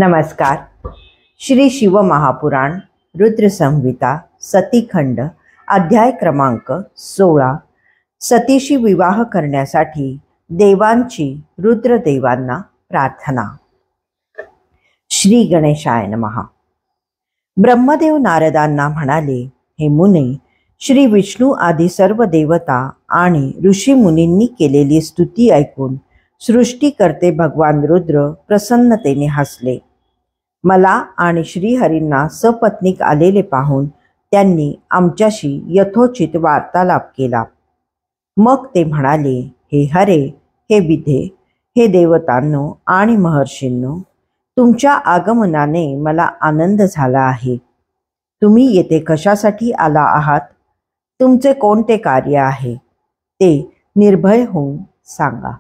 नमस्कार। श्री शिव महापुराण रुद्र संहिता सतीखंड अध्याय क्रमांक 16 सतीशी विवाह करण्यासाठी देवांची रुद्रदेवांना प्रार्थना। श्री गणेशाय नमः। ब्रह्मदेव नारदांना म्हणाले, हे मुने, श्री विष्णू आदी सर्व देवता आणि ऋषी मुनींनी केलेली स्तुती ऐकून सृष्टीकर्ते भगवान रुद्र प्रसन्नतेने हसले। मला आणि श्रीहरींना सपत्नीक आलेले पाहून त्यांनी आमच्याशी यथोचित वार्तालाप केला। मग ते म्हणाले, हे हरे, हे विधे, हे देवतांनो आणि महर्षींनो, तुमच्या आगमनाने मला आनंद झाला आहे। तुम्ही येथे कशासाठी आला आहात? तुमचे कोणते कार्य आहे ते निर्भय होऊन सांगा।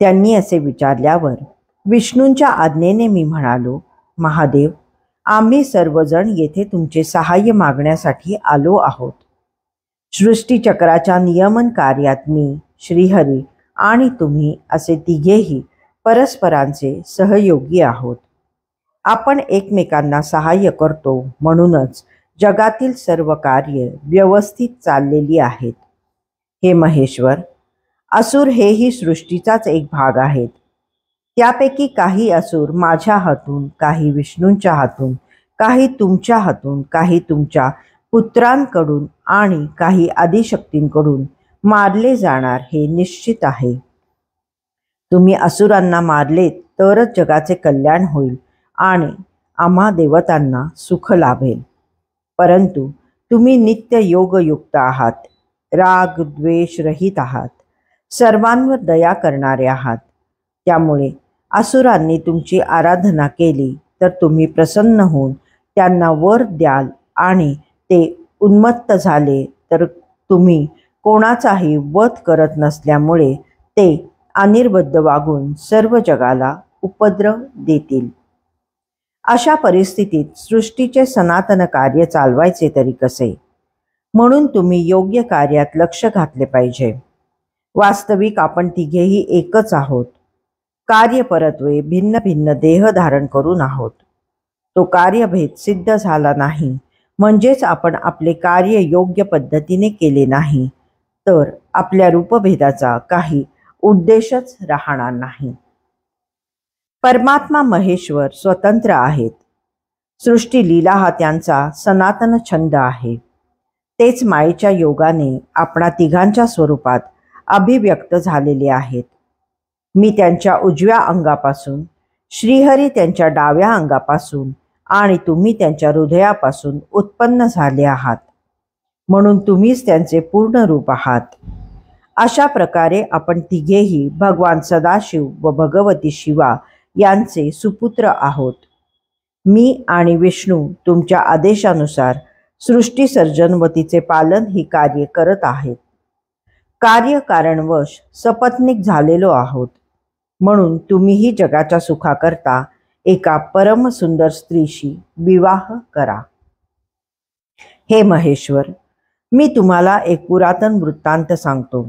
त्यांनी असे विचारल्यावर विष्णूंच्या आज्ञेने मी म्हणालो, महादेव, आम्ही सर्वजण येथे तुमचे सहाय्य मागण्यासाठी आलो आहोत। सृष्टीचक्राच्या नियमन कार्यात मी, श्रीहरी आणि तुम्ही असे तिघेही परस्परांचे सहयोगी आहोत। आपण एकमेकांना सहाय्य करतो म्हणूनच जगातील सर्व कार्य व्यवस्थित चाललेली आहेत। हे महेश्वर, असुर हेही सृष्टीचाच एक भाग आहेत। त्यापैकी काही असुर माझ्या हातून, काही विष्णूंच्या हातून, काही तुमच्या हातून, काही तुमच्या पुत्रांकडून आणि काही आदिशक्तींकडून मारले जाणार हे निश्चित आहे। तुम्ही असुरांना मारले तरच जगाचे कल्याण होईल आणि आम्हा देवतांना सुख लाभेल। परंतु तुम्ही नित्य योगयुक्त आहात, राग द्वेष रहित आहात, सर्वांवर दया करणारे आहात। त्यामुळे असुरांनी तुमची आराधना केली तर तुम्ही प्रसन्न होऊन त्यांना वर द्याल आणि ते उन्मत्त झाले तर तुम्ही कोणाचाही वध करत नसल्यामुळे ते अनिर्बद्ध वागून सर्व जगाला उपद्रव देतील। अशा परिस्थितीत सृष्टीचे सनातन कार्य चालवायचे तरी कसे? म्हणून तुम्ही योग्य कार्यात लक्ष घातले पाहिजे। वास्तविक आपण तिघेही एकच आहोत। कार्यपरत्वे भिन्न भिन्न देह धारण करून आहोत। तो कार्यभेद सिद्ध झाला नाही म्हणजेच आपण आपले कार्य योग्य पद्धतीने केले नाही तर आपल्या रूपभेदाचा काही उद्देशच राहणार नाही। परमात्मा महेश्वर स्वतंत्र आहेत। सृष्टी लीला हा त्यांचा सनातन छंद आहे। तेच मायेच्या योगाने आपणा तिघांच्या स्वरूपात अभिव्यक्त झालेले आहेत। मी त्यांच्या उजव्या अंगापासून, श्रीहरी त्यांच्या डाव्या अंगापासून आणि तुम्ही त्यांच्या हृदयापासून उत्पन्न झाले आहात, म्हणून तुम्हीच त्यांचे पूर्ण रूप आहात। अशा प्रकारे आपण तिघेही भगवान सदाशिव व भगवती शिवा यांचे सुपुत्र आहोत। मी आणि विष्णू तुमच्या आदेशानुसार सृष्टी सर्जन व तिचे पालन ही कार्य करत आहेत। कार्यकारणवश सपत्नीक झालेलो आहोत, म्हणून तुम्हीही जगाच्या सुखाकरता एका परम सुंदर स्त्रीशी विवाह करा। हे महेश्वर, मी तुम्हाला एक पुरातन वृत्तांत सांगतो।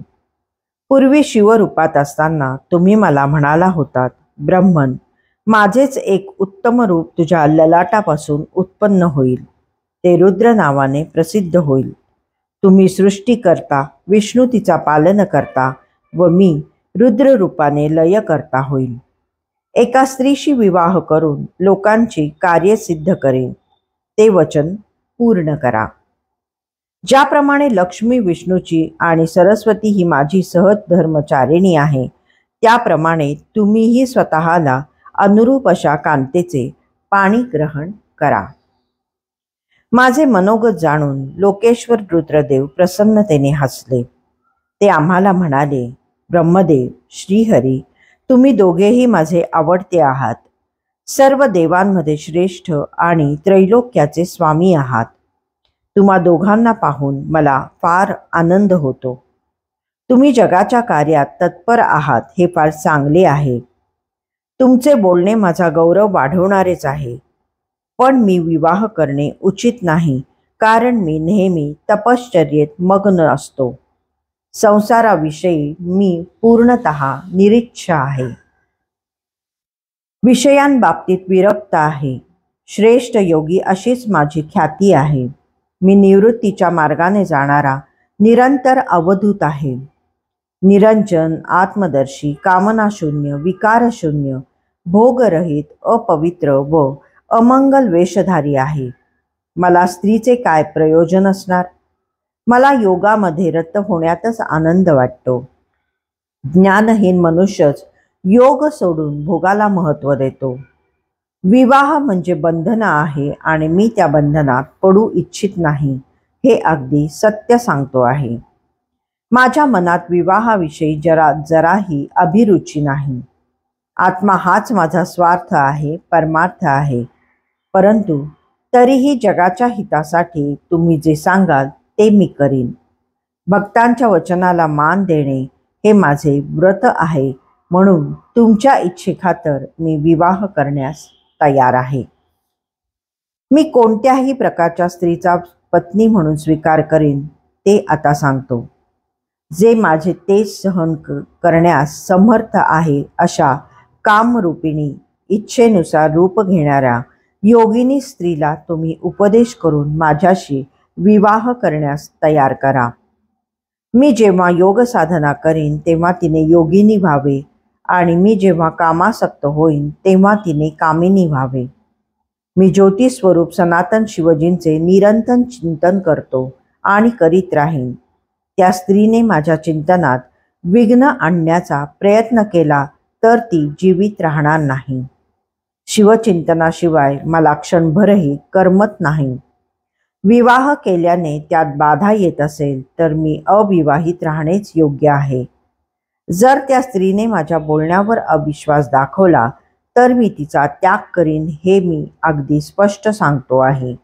पूर्वी शिवरूपात असताना तुम्ही मला म्हणाला होतात, ब्रह्मन, माझेच एक उत्तम रूप तुझ्या ललाटापासून उत्पन्न होईल, ते रुद्र नावाने प्रसिद्ध होईल। तुम्ही सृष्टी करता, विष्णू तिचा पालन करता व मी रुद्र रूपाने लय करता होईल। एका स्त्रीशी विवाह करून लोकांची कार्य सिद्ध करेन, ते वचन पूर्ण करा। ज्याप्रमाणे लक्ष्मी विष्णूची आणि सरस्वती ही माझी सहज धर्मचारिणी आहे, त्याप्रमाणे तुम्हीही स्वतःला अनुरूप अशा कांतेचे पाणी ग्रहण करा। माझे मनोगत जाणून लोकेश्वर रुद्रदेव प्रसन्नतेने हसले। ते आम्हाला म्हणाले, ब्रह्मदेव, श्रीहरी, तुम्ही दोघेही माझे आवडते आहात। सर्व देवांमध्ये श्रेष्ठ आणि त्रैलोक्याचे स्वामी आहात। तुम्हा दोघांना पाहून मला फार आनंद होतो। तुम्ही जगाच्या कार्यात तत्पर आहात हे फार चांगले आहे। तुमचे बोलणे माझा गौरव वाढवणारेच आहे। पण मी विवाह करणे उचित नाही, कारण मी नेहमी तपश्चर्येत मग्न असतो। संसाराविषयी मी पूर्णतः निरीच्छ आहे। विषयांबाबतीत विरक्त आहे. श्रेष्ठ योगी अशीच माझी ख्याती आहे. मी निवृत्तीच्या मार्गाने जाणारा निरंतर अवधूत आहे. निरंजन, आत्मदर्शी, कामनाशून्य, विकारशून्य, भोगरहित, अपवित्र व अमंगल वेशधारी आहे. मला स्त्रीचे काय प्रयोजन असणार? मला योगामध्ये रत होण्यातच आनंद वाटतो. ज्ञानहीन मनुष्यच योग सोडून भोगाला महत्त्व देतो. विवाह म्हणजे बंधन आहे आणि मी त्या बंधनात पडू इच्छित नाही, हे अगदी सत्य सांगतो आहे. माझ्या मनात विवाहाविषयी जराही अभिरुची नाही. आत्मा हाच माझा स्वार्थ आहे, परमार्थ आहे. परंतु तरीही जगाच्या हितासाठी तुम्ही जे सांगाल ते मी करीन. भक्तांच्या वचनाला मान देणे हे माझे व्रत आहे, म्हणून तुमच्या इच्छेखातर मी विवाह करण्यास तयार आहे. मी कोणत्याही प्रकारच्या स्त्रीचा पत्नी म्हणून स्वीकार करीन ते आता सांगतो. जे माझे तेज सहन करण्यास समर्थ आहे अशा कामरूपिणी इच्छेनुसार रूप घेणाऱ्या योगिनी स्त्रीला तुम्ही उपदेश करून माझ्याशी विवाह करण्यास तयार करा. मी जेव्हा योग साधना करीन तेव्हा तिने योगिनी व्हावे आणि मी जेव्हा कामासक्त होईन तेव्हा तिने कामिनी व्हावे. मी ज्योती स्वरूप सनातन शिवजींचे निरंतर चिंतन करतो आणि करीत राहीन. त्या स्त्रीने माझ्या चिंतनात विघ्न आणण्याचा प्रयत्न केला तर ती जीवित राहणार नाही. शिवचिंतनाशिवाय मला क्षणभरही करमत नाही. विवाह केल्याने त्यात बाधा येत असेल तर मी अविवाहित राहणेच योग्य आहे. जर त्या स्त्रीने माझ्या बोलण्यावर अविश्वास दाखवला तर मी तिचा त्याग करीन, हे मी अगदी स्पष्ट सांगतो आहे.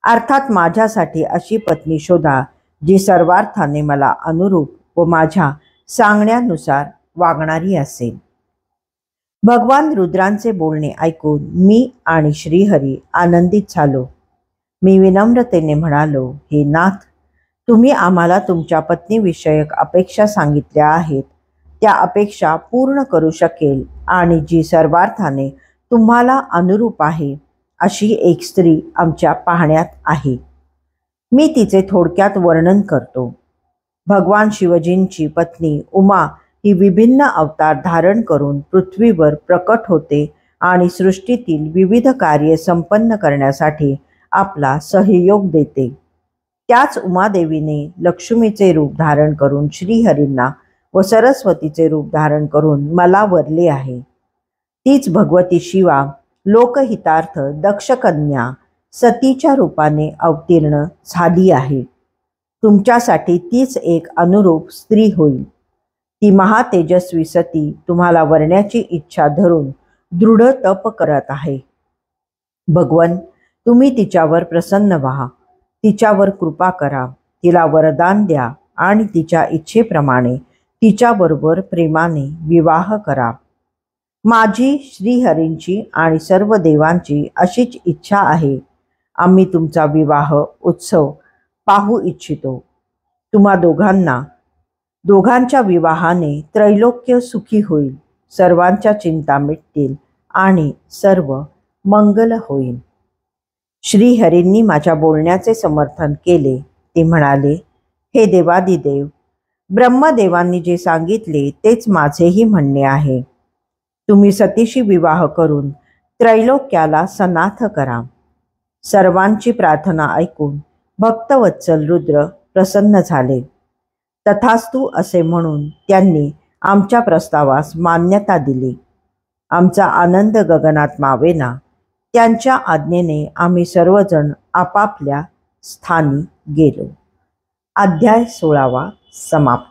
अर्थात माझ्यासाठी अशी पत्नी शोधा जी सर्वार्थाने मला अनुरूप व माझ्या सांगण्यानुसार वागणारी असेल. भगवान रुद्रांचे बोलणे ऐकून मी आणि श्रीहरी आनंदित झालो. मी विनम्रतेने म्हणालो, हे नाथ, तुम्ही आम्हाला तुमच्या पत्नीविषयक अपेक्षा सांगितल्या आहेत, त्या अपेक्षा पूर्ण करू शकेल आणि जी सर्वार्थाने तुम्हाला अनुरूप आहे अशी एक स्त्री आमच्या पाहण्यात आहे. मी तिचे थोडक्यात वर्णन करतो. भगवान शिवजींची पत्नी उमा ही विभिन्न अवतार धारण करून पृथ्वीवर प्रकट होते आणि सृष्टीतील विविध कार्ये संपन्न करण्यासाठी आपला सहयोग देते. त्याच उमादेवीने लक्ष्मीचे रूप धारण करून श्रीहरींना व सरस्वतीचे रूप धारण करून मला वरले आहे. तीच भगवती शिवा लोकहितार्थ दक्षकन्या सतीच्या रूपाने अवतीर्ण झाली आहे. तुमच्यासाठी तीच एक अनुरूप स्त्री होईल. ती महातेजस्वी सती तुम्हाला वरण्याची इच्छा धरून दृढ तप करत आहे. भगवन, तुम्ही तिच्यावर प्रसन्न व्हा, तिच्यावर कृपा करा, तिला वरदान द्या आणि तिच्या इच्छेप्रमाणे तिच्याबरोबर प्रेमाने विवाह करा. माझी, श्रीहरींची आणि सर्व देवांची अशीच इच्छा आहे. आम्ही तुमचा विवाह उत्सव पाहू इच्छितो. तुम्हा दोघांच्या विवाहाने त्रैलोक्य सुखी होईल, सर्वांच्या चिंता मिटतील आणि सर्व मंगल होईल. श्रीहरींनी माझ्या बोलण्याचे समर्थन केले. ते म्हणाले, हे देवादिदेव, ब्रह्मदेवांनी जे सांगितले तेच माझेही म्हणणे आहे. तुम्ही सतीशी विवाह करून त्रैलोक्याला सनाथ करा. सर्वांची प्रार्थना ऐकून भक्तवत्सल रुद्र प्रसन्न झाले. तथास्तु असे म्हणून त्यांनी आमच्या प्रस्तावास मान्यता दिली. आमचा आनंद गगनात मावेना. त्यांच्या आज्ञेने आम्ही सर्वजण आपापल्या स्थानी गेलो. अध्याय 16 समाप्त.